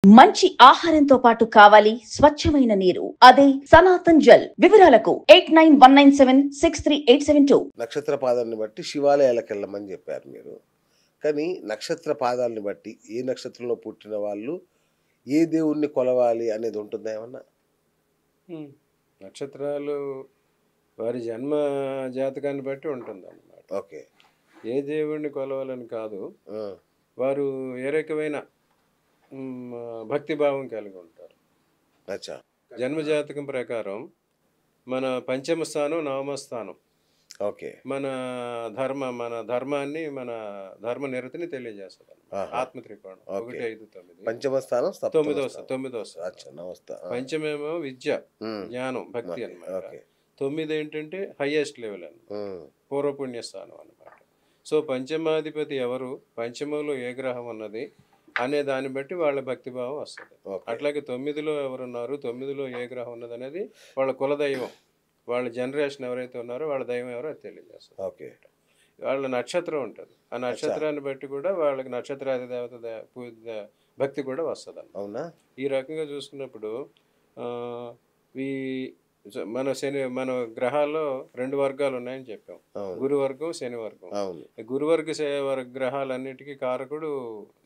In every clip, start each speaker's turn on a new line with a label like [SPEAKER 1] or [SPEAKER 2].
[SPEAKER 1] మంచి ఆహారంతో పాటు కావాలి స్వచ్ఛమైన నీరు. అదే సనాతన్ జల్. వివరాలకు 8919763872.
[SPEAKER 2] నక్షత్ర పాదాన్ని బట్టి శివాలయాలకు వెళ్ళమని చెప్పారు మీరు. కానీ నక్షత్ర పాదాలని బట్టి ఏ నక్షత్రంలో పుట్టిన వాళ్ళు ఏ దేవుణ్ణి కొలవాలి అనేది ఉంటుందా ఏమన్నా?
[SPEAKER 3] హ్మ్. నక్షత్రాలు వారి జన్మ జాతకాన్ని బట్టి ఉంటుందన్నమాట.
[SPEAKER 2] ఓకే.
[SPEAKER 3] ఏ దేవుడిని కొలవాలని కాదు.
[SPEAKER 2] ఆ,
[SPEAKER 3] వారు ఏ రకమైన భక్తిభావం కలిగి ఉంటారు.
[SPEAKER 2] అచ్చా.
[SPEAKER 3] జన్మ జాతకం ప్రకారం మన పంచమ స్థానం, నవమ స్థానం
[SPEAKER 2] ఓకే.
[SPEAKER 3] మన ధర్మాన్ని, మన ధర్మ నిరతిని తెలియజేస్తుంది.
[SPEAKER 2] ఆహా.
[SPEAKER 3] ఆత్మ త్రికోణం
[SPEAKER 2] ఓకే.
[SPEAKER 3] 1, 5, 9.
[SPEAKER 2] పంచమ స్థానం,
[SPEAKER 3] తొమ్మిదవ
[SPEAKER 2] స్థానం.
[SPEAKER 3] తొమ్మిదవ స్థానం.
[SPEAKER 2] అచ్చా, నమస్తే.
[SPEAKER 3] పంచమేమో విద్య,
[SPEAKER 2] ఉమ్,
[SPEAKER 3] జ్ఞానం, భక్తి
[SPEAKER 2] ఓకే.
[SPEAKER 3] అన్నమాట.
[SPEAKER 2] ఓకే.
[SPEAKER 3] 9 ఏంటంటే హైయెస్ట్ లెవెల్ అన్నమాట,
[SPEAKER 2] ఉమ్,
[SPEAKER 3] పూర్వపుణ్య స్థానం అన్నమాట. సో పంచమాధిపతి ఎవరు, పంచమంలో ఏ గ్రహం ఉన్నది అనే దాన్ని బట్టి వాళ్ళ భక్తిభావం వస్తుంది.
[SPEAKER 2] ఓకే.
[SPEAKER 3] అట్లాగే 9లో ఎవరున్నారు, 9లో ఏ గ్రహం ఉన్నది అనేది వాళ్ళ కులదైవం, వాళ్ళ జనరేషన్ ఎవరైతే ఉన్నారో వాళ్ళ దైవం ఎవరో అది తెలియజేస్తుంది.
[SPEAKER 2] ఓకే.
[SPEAKER 3] వాళ్ళ నక్షత్రం ఉంటుంది, ఆ నక్షత్రాన్ని బట్టి కూడా వాళ్ళకి నక్షత్రాది దేవత భక్తి కూడా వస్తుంది.
[SPEAKER 2] అవునా?
[SPEAKER 3] ఈ రకంగా చూసుకున్నప్పుడు ఆ, ఈ మన గ్రహాల్లో 2 వర్గాలు ఉన్నాయని చెప్పాం.
[SPEAKER 2] అవును.
[SPEAKER 3] గురువర్గం, శని వర్గం.
[SPEAKER 2] అవును.
[SPEAKER 3] గురువర్గ గ్రహాలన్నిటికీ కారకుడు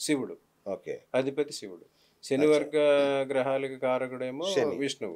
[SPEAKER 3] శివుడు,
[SPEAKER 2] ఓకే.
[SPEAKER 3] అధిపతి శివుడు. శని వర్గ గ్రహాలకి కారకుడేమో
[SPEAKER 2] శని.
[SPEAKER 3] విష్ణువు.